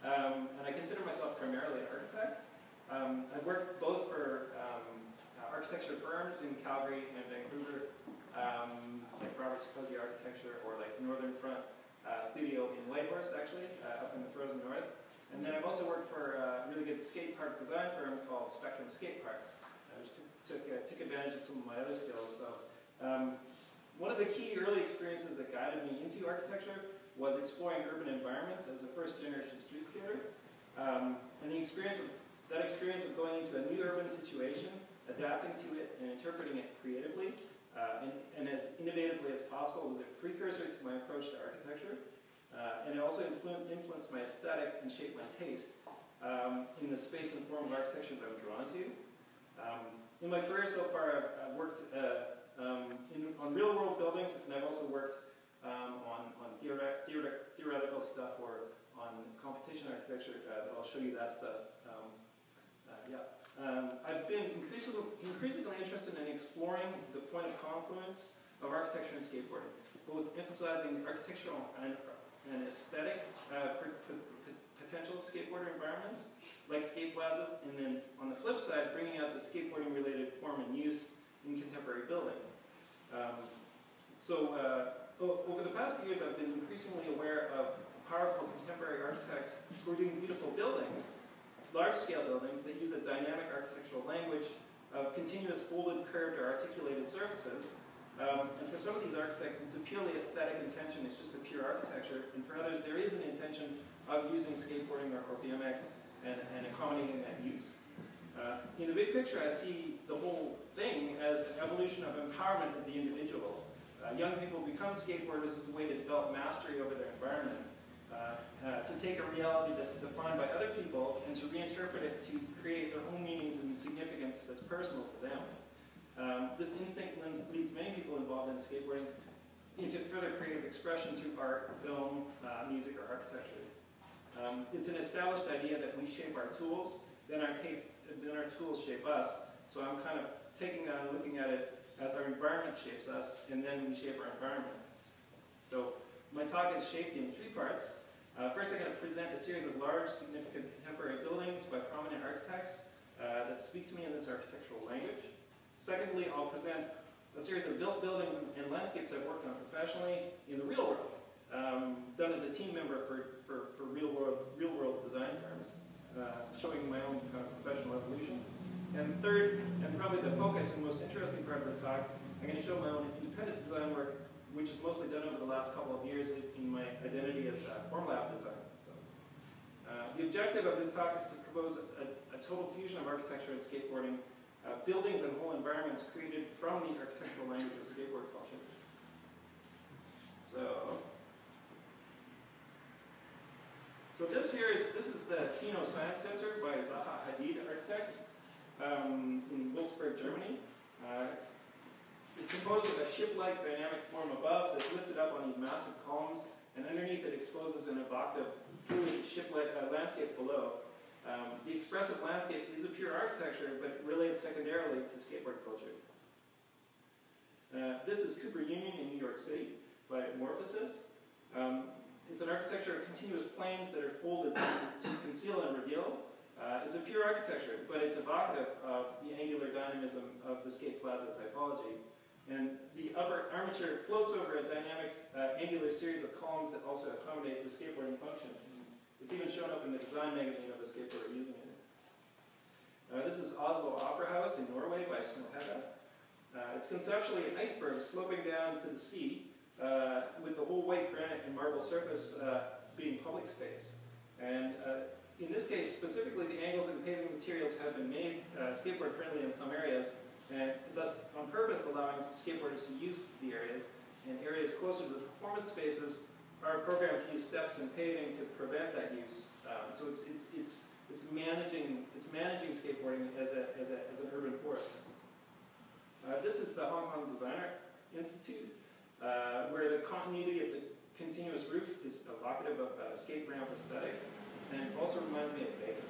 and I consider myself primarily an architect. I've worked both for architecture firms in Calgary and Vancouver, like Robert Sikosi Architecture, or like Northern Front Studio in Whitehorse, actually, up in the frozen north. And then I've also worked for a really good skate park design firm called Spectrum Skate Parks, which took advantage of some of my other skills. So one of the key early experiences that guided me into architecture was exploring urban environments as a first-generation street skater. And that experience of going into a new urban situation, adapting to it and interpreting it creatively, and as innovatively as possible, was a precursor to my approach to architecture. And it also influenced my aesthetic and shaped my taste in the space and form of architecture that I'm drawn to. In my career so far, I've worked on real-world buildings, and I've also worked on theoretical stuff or on competition architecture. I'll show you that stuff. I've been increasingly interested in exploring the point of confluence of architecture and skateboarding, both emphasizing the architectural and aesthetic potential of skateboarder environments, like skate plazas, and then on the flip side, bringing out the skateboarding-related form and use in contemporary buildings. Over the past few years, I've been increasingly aware of powerful contemporary architects who are doing beautiful buildings, large-scale buildings that use a dynamic architectural language of continuous folded, curved, or articulated surfaces. And for some of these architects, it's a purely aesthetic intention, it's just a pure architecture. And for others, there is an intention of using skateboarding or BMX and accommodating that use. In the big picture, I see the whole thing as an evolution of empowerment of the individual. Young people become skateboarders as a way to develop mastery over their environment, to take a reality that's defined by other people and to reinterpret it to create their own meanings and significance that's personal to them. This instinct leads many people involved in skateboarding into further creative expression through art, film, music, or architecture. It's an established idea that we shape our tools, then our tools shape us. So I'm kind of taking that and looking at it as our environment shapes us, and then we shape our environment. So my talk is shaped in three parts. First, I'm going to present a series of large, significant contemporary buildings by prominent architects that speak to me in this architectural language. Secondly, I'll present a series of built buildings and landscapes I've worked on professionally in the real world, done as a team member for real world design firms, showing my own kind of professional evolution. And third, and probably the focus and most interesting part of the talk, I'm going to show my own independent design work, which is mostly done over the last couple of years in my identity as Formlab design. So, the objective of this talk is to propose a total fusion of architecture and skateboarding, buildings and whole environments created from the architectural language of skateboard culture. So this is the Kino Science Center by Zaha Hadid Architects in Wolfsburg, Germany. It's composed of a ship-like dynamic form above that's lifted up on these massive columns, and underneath it exposes an evocative, fluid ship-like landscape below. The expressive landscape is a pure architecture, but it relates secondarily to skateboard culture. This is Cooper Union in New York City by Morphosis. It's an architecture of continuous planes that are folded to conceal and reveal. It's a pure architecture, but it's evocative of the angular dynamism of the skate plaza typology. And the upper armature floats over a dynamic angular series of columns that also accommodates the skateboarding function. It's even shown up in the design magazine of the skateboarder using it. This is Oslo Opera House in Norway by Snohetta. It's conceptually an iceberg sloping down to the sea, with the whole white granite and marble surface being public space. And in this case, specifically, the angles and paving materials have been made skateboard friendly in some areas, and thus on purpose allowing skateboarders to use the areas, and areas closer to the performance spaces are programmed to use steps and paving to prevent that use. So it's managing skateboarding as an urban force. This is the Hong Kong Design Art Institute, where the continuity of the continuous roof is evocative of a skate ramp aesthetic, and also reminds me of bacon.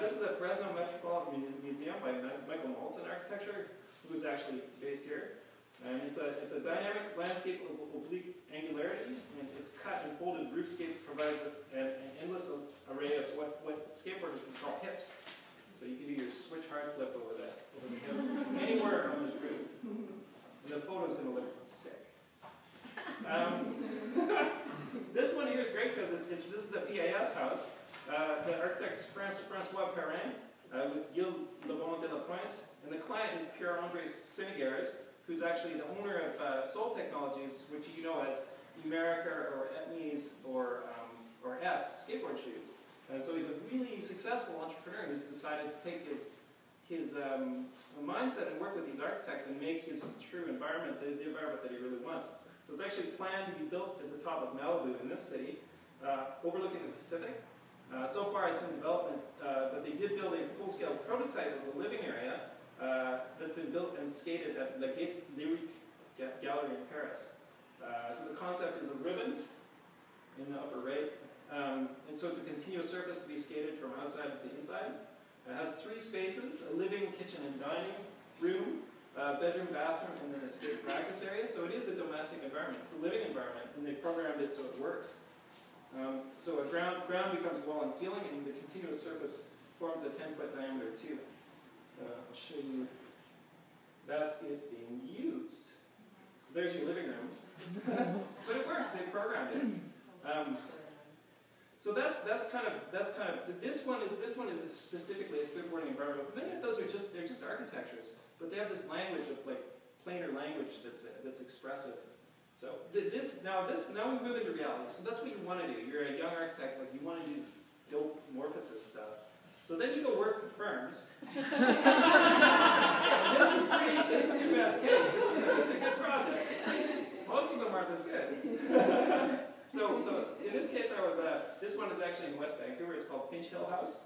This is the Fresno Metropolitan Museum by Michael Maltz in architecture, who's actually based here. And it's a dynamic landscape of oblique angularity, and its cut and folded roofscape provides an endless array of what skateboarders would call hips. So you can do your switch hard flip over the hip anywhere on this roof. And the photo's going to look sick. This one here is great because this is the PAS house. The architect's Francois Perrin with Gilles Lebon de la Pointe. And the client is Pierre-André Sénégares, who's actually the owner of Soul Technologies, which you know as Numerica or Etnies or S skateboard shoes. And so he's a really successful entrepreneur who's decided to take his mindset and work with these architects and make his true environment the environment that he really wants. So it's actually planned to be built at the top of Malibu in this city, overlooking the Pacific. So far it's in development, but they did build a full-scale prototype of the living area that's been built and skated at La Gaîté Lyrique Gallery in Paris. So the concept is a ribbon in the upper right, and so it's a continuous surface to be skated from outside to inside. It has 3 spaces, a living, kitchen, and dining room, bedroom, bathroom, and then a skate practice area. So it is a domestic environment. It's a living environment, and they programmed it so it works. So a ground becomes wall and ceiling, and the continuous surface forms a 10-foot diameter tube. I'll show you. That's it being used. So there's your living room. But it works. They programmed it. So that's kind of this one is specifically a skateboarding environment. Many of those are just architectures, but they have this language of like planar language that's expressive. So now we move into reality. So that's what you want to do. You're a young architect, like you want to do this dope morphosis stuff. So then you go work for firms. And this is your best case. It's a good project. Most of them aren't as good. So in this case, this one is actually in West Vancouver. It's called Finch Hill House.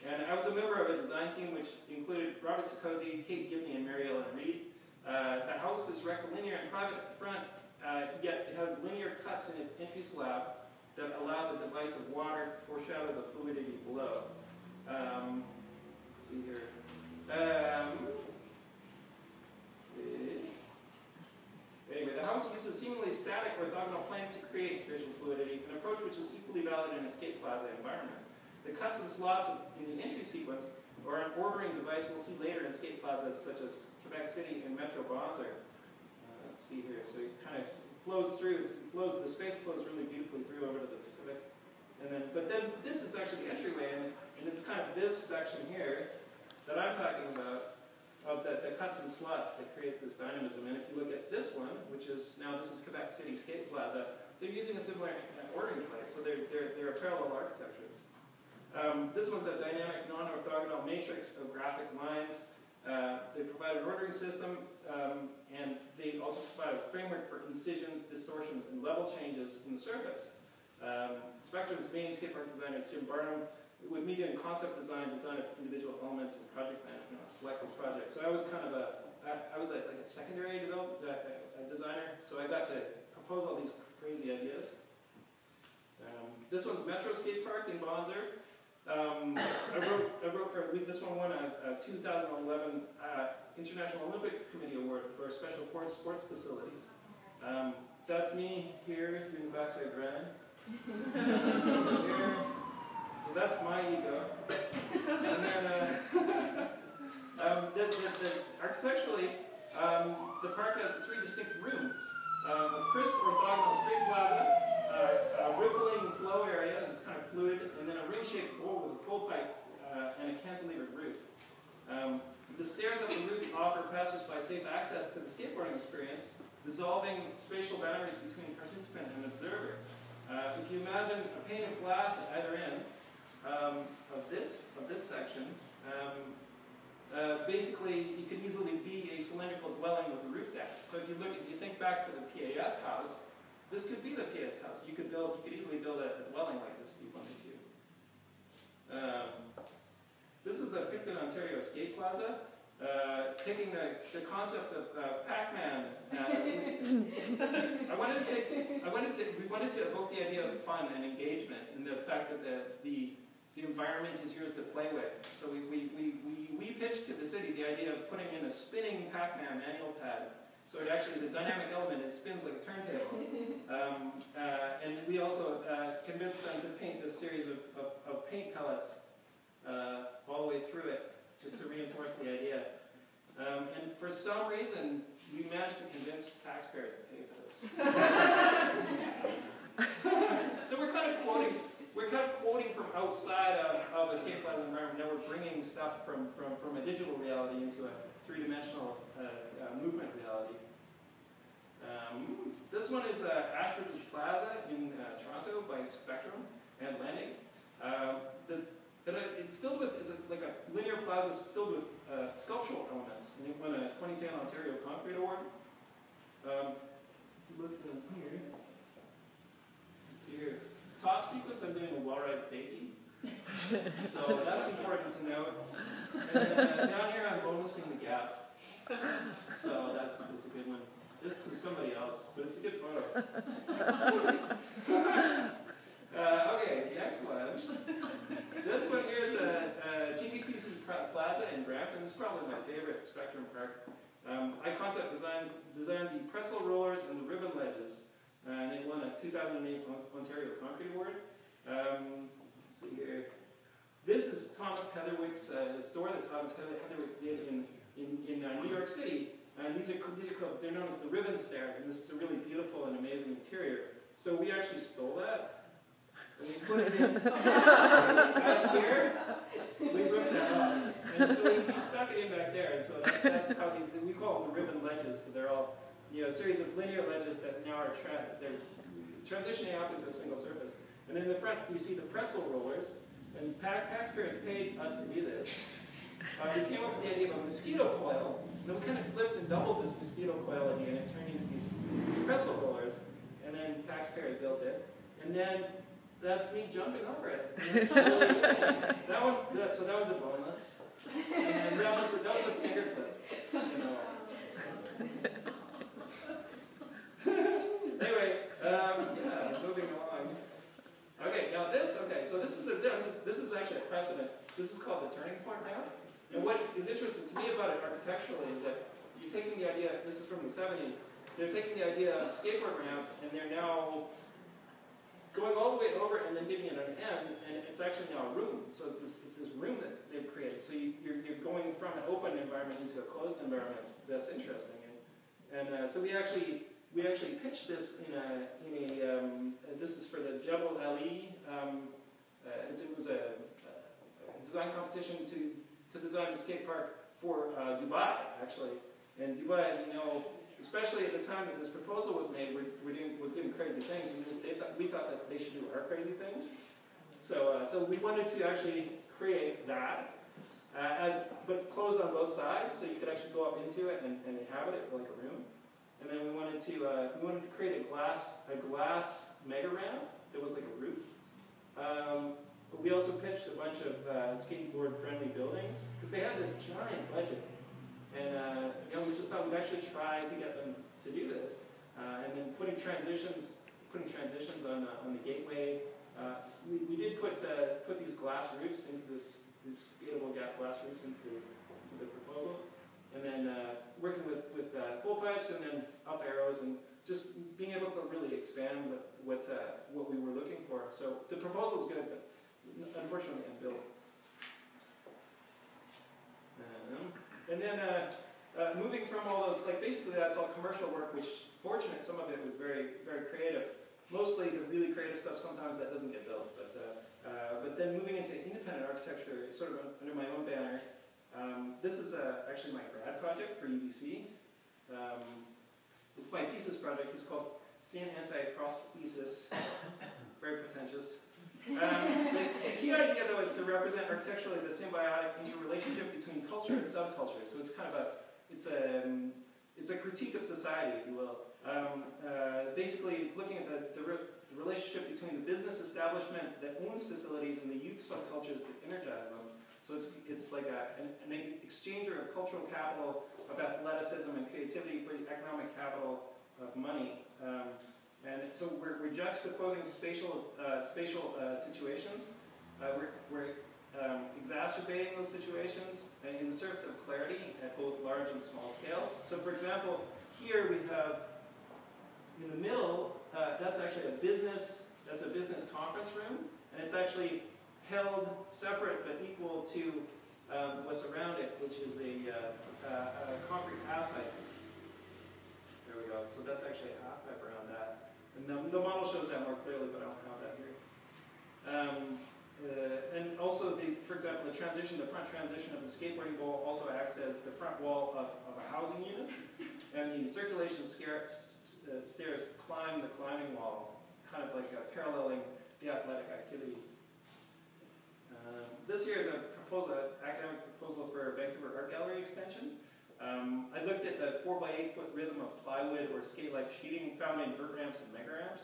And I was a member of a design team which included Robert Sikosi, Kate Gibney, and Mary Ellen Reed. The house is rectilinear and private at the front, yet it has linear cuts in its entry slab that allow the device of water to foreshadow the fluidity below. Let's see here. Anyway, the house uses seemingly static orthogonal planes to create spatial fluidity, an approach which is equally valid in a skate plaza environment. The cuts and slots in the entry sequence are an ordering device we'll see later in skate plazas such as Quebec City and Metro Bonzer. Let's see here. So it kind of flows through. The space flows really beautifully through over to the Pacific. But then this is actually the entryway, and it's kind of this section here that I'm talking about, of the cuts and slots that creates this dynamism. And if you look at this one, which is now this is Quebec City Skate Plaza, they're using a similar ordering device, so they're a parallel architecture. This one's a dynamic non-orthogonal matrix of graphic lines. They provide an ordering system, and they also provide a framework for incisions, distortions, and level changes in the surface. Spectrum's main skateboard designer is Jim Barnum, with me doing concept design of individual elements, and project management on selected projects. So I was kind of like a secondary designer, so I got to propose all these crazy ideas. This one's Metro Skate Park in Bonzer. I wrote for this one won a 2011 International Olympic Committee Award for special sports facilities. That's me here doing the backside grind. Here. So that's my ego. And then architecturally, the park has 3 distinct rooms. A crisp orthogonal straight plaza, a rippling flow area that's kind of fluid, and then a ring-shaped bowl with a full pipe and a cantilevered roof. The stairs up the roof offer passersby safe access to the skateboarding experience, dissolving spatial boundaries between participant and observer. If you imagine a pane of glass at either end of this section, basically you could easily be a cylindrical dwelling with a roof deck. So if you think back to the PAS house, this could be the PAS house. You could easily build a dwelling like this if you wanted to. This is the Picton, Ontario Skate Plaza. Taking the concept of Pac-Man, we wanted to evoke the idea of fun and engagement, and the fact that the environment is yours to play with. So we pitched to the city the idea of putting in a spinning Pac-Man manual pad So it actually is a dynamic element. It spins like a turntable. And we also convinced them to paint this series of paint pellets all the way through it, just to reinforce the idea. And for some reason, we managed to convince taxpayers to pay for this. So we're kind of quoting from outside of a skate plaza environment. Now we're bringing stuff from a digital reality into a three-dimensional movement reality. This one is Ashbridge Plaza in Toronto by Spectrum and Landing. It's filled with, like a linear plaza filled with sculptural elements. And it won a 2010 Ontario Concrete Award. Look in here. Here. This top sequence, I'm doing a wall-ride fakie. So that's important to note. And then down here, I'm bonusing the gap. So that's a good one. This is somebody else, but it's a good photo. Okay, next one. This one here is a GNARCHITECTURE Plaza in Brampton. This is probably my favorite Spectrum park. I concept designed the pretzel rollers and the ribbon ledges, and it won a 2008 Ontario Concrete Award. Let's see here. This is Thomas Heatherwick's store that Thomas Heatherwick did in New York City. And these are called, they're known as the ribbon stairs, and this is a really beautiful and amazing interior. So we actually stole that, and we put it in back here. We ripped that off, and so we stuck it in back there. And so that's how we call them the ribbon ledges. So they're all, a series of linear ledges that now are they're transitioning out into a single surface. And in the front, you see the pretzel rollers, and taxpayers paid us to do this. We came up with the idea of a mosquito coil, and then we kind of flipped and doubled this mosquito coil idea, and it turned into these pretzel rollers, and then taxpayers built it. And then that's me jumping over it. And it's really exciting. So that was a bonus. And that was a finger flip. Anyway, moving along. Okay, now so this is actually a precedent. This is called the turning point ramp. And what is interesting to me about it architecturally is that you're taking the idea, this is from the 70s, they're taking the idea of skateboard ramp and they're now going all the way over and then giving it an end, and it's actually now a room. So it's this room that they've created. So you're going from an open environment into a closed environment. That's interesting. And so we actually pitched this this is for the Jebel Ali. It was a design competition to design a skate park for Dubai, actually. And Dubai, as you know, especially at the time that this proposal was made, was doing crazy things, and we thought that they should do our crazy things. So we wanted to actually create that, but closed on both sides, so you could actually go up into it and inhabit it like a room. And then we wanted to create a glass mega ramp that was like a roof. But we also pitched a bunch of skateboard-friendly buildings because they had this giant budget, and we just thought we'd actually try to get them to do this. And then putting transitions on the gateway. We did put these glass roofs into these skatable glass roofs into the proposal, and then working with full pipes and then up arrows and just being able to really expand what we were looking for. So the proposal is good, but unfortunately unbuilt. And then moving from all those, basically that's all commercial work, which fortunate, some of it was very, very creative. Mostly the really creative stuff, sometimes that doesn't get built. But then moving into independent architecture, sort of under my own banner. This is actually my grad project for UBC. It's my thesis project. It's called Scene Anti-Prosthesis. Very pretentious. The key idea, though, is to represent architecturally the symbiotic interrelationship between culture and subculture. So it's kind of it's a critique of society, if you will. Basically, it's looking at the relationship between the business establishment that owns facilities and the youth subcultures that energize them. So it's like an exchanger of cultural capital, of athleticism and creativity for the economic capital of money. And so we're juxtaposing spatial situations. We're exacerbating those situations in the service of clarity at both large and small scales. So for example, here we have, in the middle, that's actually a business conference room, and it's actually held separate but equal to what's around it, which is a concrete half pipe. There we go. So that's actually a half pipe around that. And the model shows that more clearly, but I don't have that here. And also, for example, the front transition of the skateboarding bowl also acts as the front wall of a housing unit, and the circulation stairs climb the climbing wall, kind of like paralleling the athletic activity. This here is an academic proposal for a Vancouver Art Gallery extension. I looked at the 4x8 foot rhythm of plywood or skate-like sheeting found in vert ramps and mega ramps,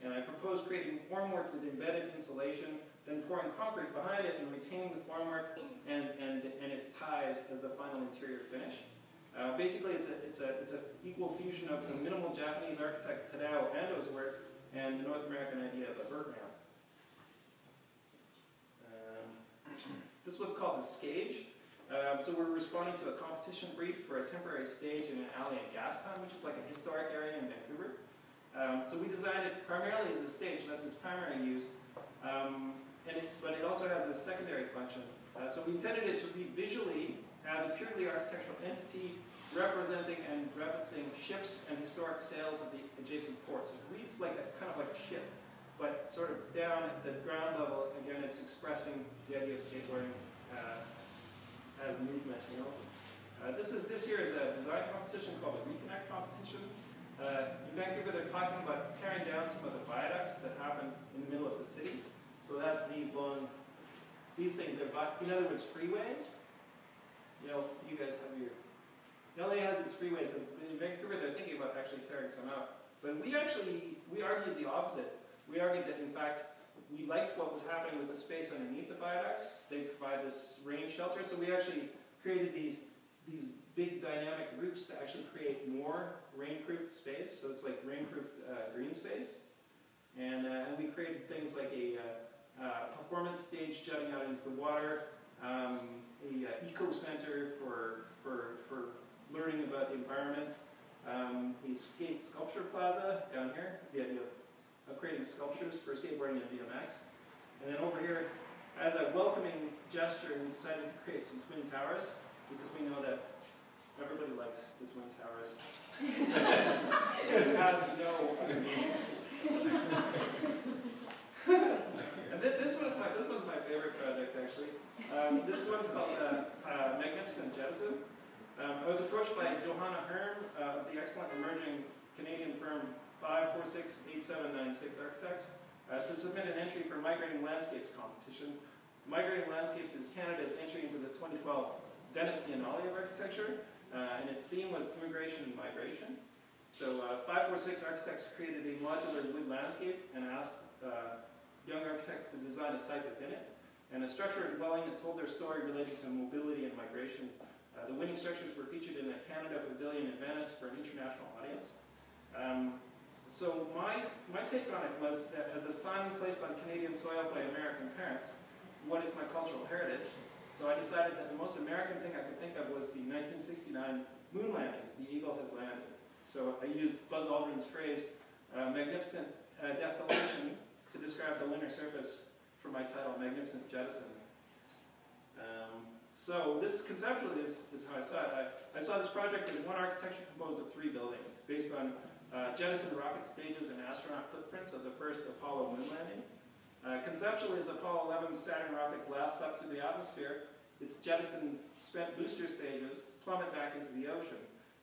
and I proposed creating formwork with embedded insulation, then pouring concrete behind it and retaining the formwork and its ties as the final interior finish. Basically, it's an equal fusion of the minimal Japanese architect Tadao Ando's work and the North American idea of a vert ramp. This is what's called the Skage. So we're responding to a competition brief for a temporary stage in an alley in Gastown, which is like a historic area in Vancouver. So we designed it primarily as a stage, that's its primary use, but it also has a secondary function. So we intended it to read visually as a purely architectural entity representing and referencing ships and historic sails of the adjacent ports. It reads like kind of like a ship, but sort of down at the ground level, again, it's expressing the idea of skateboarding as movement, you know. This year is a design competition called the Reconnect competition. In Vancouver, they're talking about tearing down some of the viaducts that happen in the middle of the city. So that's these things, they're, in other words, freeways. You know, you guys have your, LA has its freeways, but in Vancouver, they're thinking about actually tearing some out. But we argued the opposite. We argued that, in fact, we liked what was happening with the space underneath the viaducts. They provide this rain shelter, so we actually created these big dynamic roofs to actually create more rainproof space. So it's like rainproof green space. And we created things like a performance stage jutting out into the water, a eco center for learning about the environment, a skate sculpture plaza down here, the idea of creating sculptures for skateboarding and BMX. And then over here, as a welcoming gesture, we decided to create some twin towers, because we know that everybody likes the twin towers. It has no other meanings. And this one's my favorite project, actually. This one's called Magnificent Jettison. I was approached by Johanna Herm of the excellent emerging Canadian firm 5468796 Architects to submit an entry for Migrating Landscapes competition. Migrating Landscapes is Canada's entry into the 2012 Venice Biennale of Architecture, and its theme was immigration and migration. So 546 Architects created a modular wood landscape and asked young architects to design a site within it, and a structured dwelling that told their story relating to mobility and migration. The winning structures were featured in the Canada Pavilion in Venice for an international audience. So my take on it was that as a son placed on Canadian soil by American parents, what is my cultural heritage? So I decided that the most American thing I could think of was the 1969 moon landings. The Eagle has landed. So I used Buzz Aldrin's phrase, magnificent desolation, to describe the lunar surface for my title, Magnificent Jettison. So this conceptually is how I saw it. I saw this project as one architecture composed of 3 buildings, based on jettison rocket stages and astronaut footprints of the first Apollo moon landing. Conceptually, as Apollo 11's Saturn rocket blasts up through the atmosphere, its jettisoned spent booster stages plummet back into the ocean.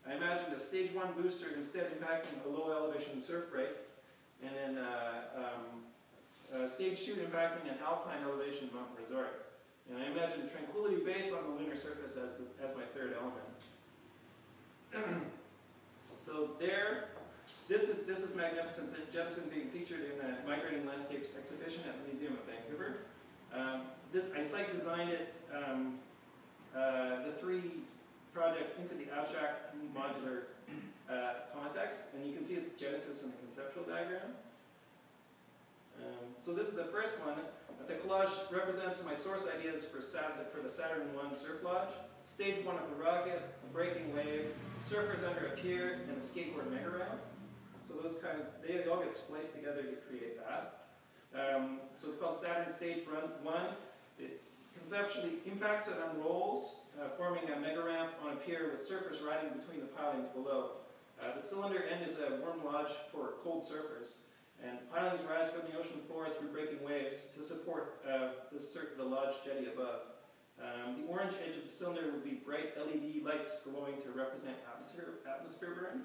I imagined a stage 1 booster instead impacting a low elevation surf break, and then stage 2 impacting an alpine elevation Mount Resort. And I imagined Tranquility Base on the lunar surface as my 3rd element. So this is Magnificent Jettison being featured in the Migrating Landscapes exhibition at the Museum of Vancouver. I site designed it, the 3 projects into the abstract modular context, and you can see its genesis in the conceptual diagram. So this is the first one. The collage represents my source ideas for the Saturn 1 surf lodge. stage 1 of the rocket, a breaking wave, surfers under a pier, and a skateboard mega ramp. So those they all get spliced together to create that. So it's called Saturn Stage 1. It conceptually impacts and unrolls, forming a mega ramp on a pier with surfers riding between the pilings below. The cylinder end is a warm lodge for cold surfers, and pilings rise from the ocean floor through breaking waves to support the lodge jetty above. The orange edge of the cylinder would be bright LED lights glowing to represent atmosphere burn.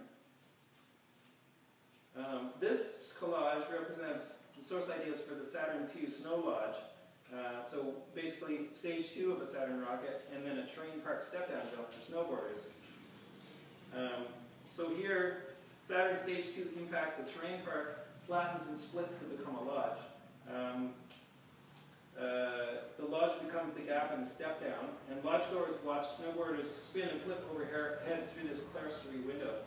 This collage represents the source ideas for the Saturn II Snow Lodge. So basically stage 2 of a Saturn rocket, and then a terrain park step-down zone for snowboarders. So here, Saturn stage 2 impacts a terrain park, flattens and splits to become a lodge. The lodge becomes the gap in the step-down, and lodgegoers watch snowboarders spin and flip overhead through this clerestory window.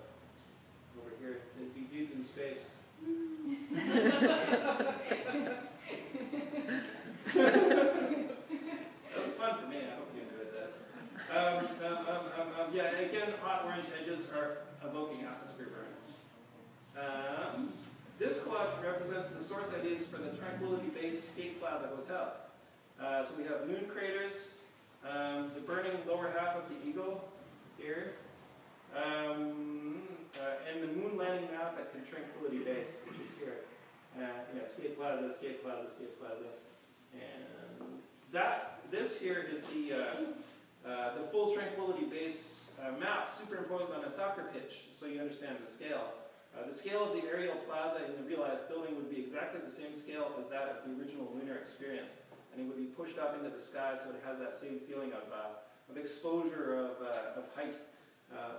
Over here, there'd be dudes in space. That was fun for me. I hope you enjoyed that. Yeah, again, hot orange edges are evoking atmosphere burn. This collage represents the source ideas for the Tranquility Base Skate Plaza Hotel. So we have moon craters, the burning lower half of the eagle here, and the moon landing map at Tranquility Base, which is here. Yeah, Skate Plaza, Skate Plaza, Skate Plaza. And this here is the full Tranquility Base map superimposed on a soccer pitch, so you understand the scale. The scale of the aerial plaza in the realized building would be exactly the same scale as that of the original lunar experience, and it would be pushed up into the sky, so it has that same feeling of exposure, of height.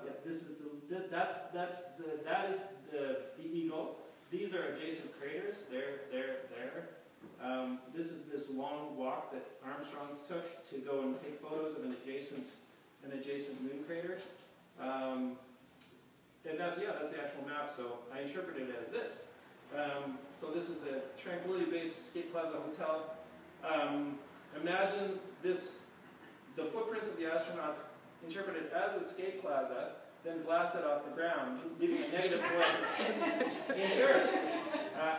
Yeah, this is that is the eagle. These are adjacent craters. There. This is this long walk that Armstrong took to go and take photos of an adjacent moon crater. And that's the actual map, so I interpret it as this. So this is the Tranquility Base Skate Plaza Hotel. Imagines the footprints of the astronauts interpreted as a skate plaza, then blasted off the ground, leaving a negative void in Earth.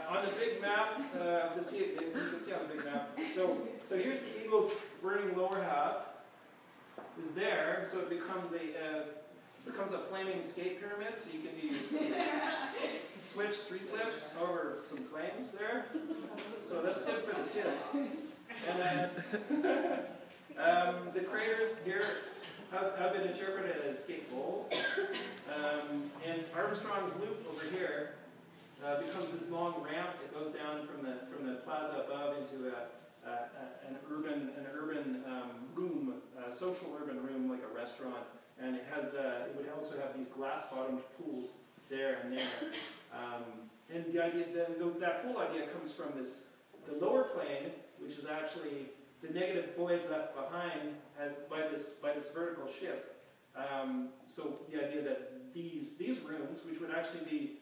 On the big map, you can see on the big map. So here's the eagle's burning lower half is there, so it becomes a flaming skate pyramid, so you can do switch 3 flips over some flames there. So that's good for the kids. And the craters here have been interpreted as skate bowls. And Armstrong's Loop over here becomes this long ramp that goes down from the plaza above into an urban room, social urban room like a restaurant. And it would also have these glass-bottomed pools there and there. And the idea, that pool idea comes from the lower plane, which is actually the negative void left behind by this vertical shift. So the idea that these rooms, which would actually be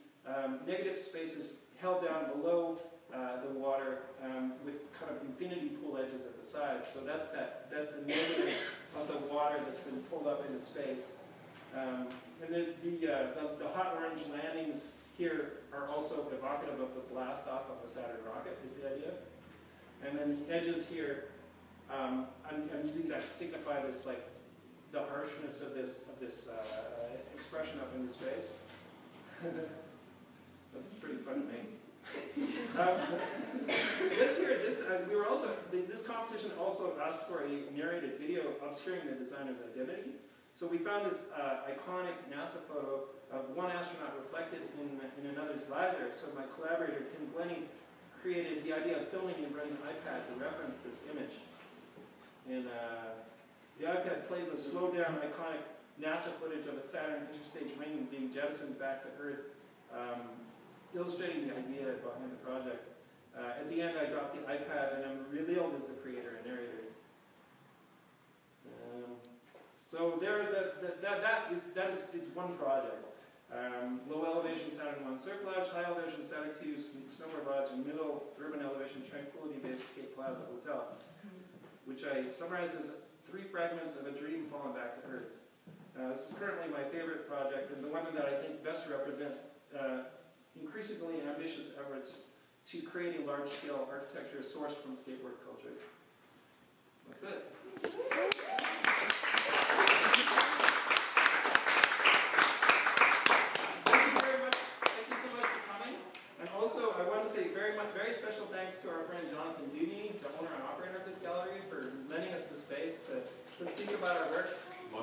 negative spaces held down below the water with kind of infinity pool edges at the side. So that's the negative of the water that's been pulled up into space. And the hot orange landings here are also evocative of the blast off of a Saturn rocket, is the idea. And then the edges here, I'm using that to signify this, like, the harshness of this expression up into space. That's pretty fun to me. This competition also asked for a narrated video obscuring the designer's identity. So we found this iconic NASA photo of one astronaut reflected in another's visor. So my collaborator, Tim Glennie, created the idea of filming and running an iPad to reference this image. And the iPad plays a slowed down iconic NASA footage of a Saturn interstage ring being jettisoned back to Earth, illustrating the idea behind the project. At the end, I dropped the iPad and I'm revealed as the creator and narrator. So it's one project. Low elevation Saturn 1 Surf Lodge, high elevation Saturn 2 Snowboard Lodge, and middle urban elevation Tranquility Base Skate Plaza Hotel, which I summarize as three fragments of a dream fallen back to earth. This is currently my favorite project, and the one that I think best represents increasingly ambitious efforts to create a large-scale architecture sourced from skateboard culture. That's it. Thank you very much. Thank you so much for coming. And also, I want to say very special thanks to our friend Jonathan Dewdney, the owner and operator of this gallery, for lending us the space to speak about our work.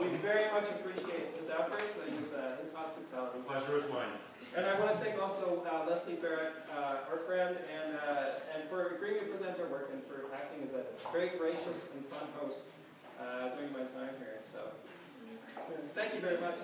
We very much appreciate his efforts and his hospitality. Pleasure is mine. And I want to thank also Leslie Barrett, our friend, and for agreeing to present our work and for acting as a very gracious and fun host during my time here. So, thank you very much.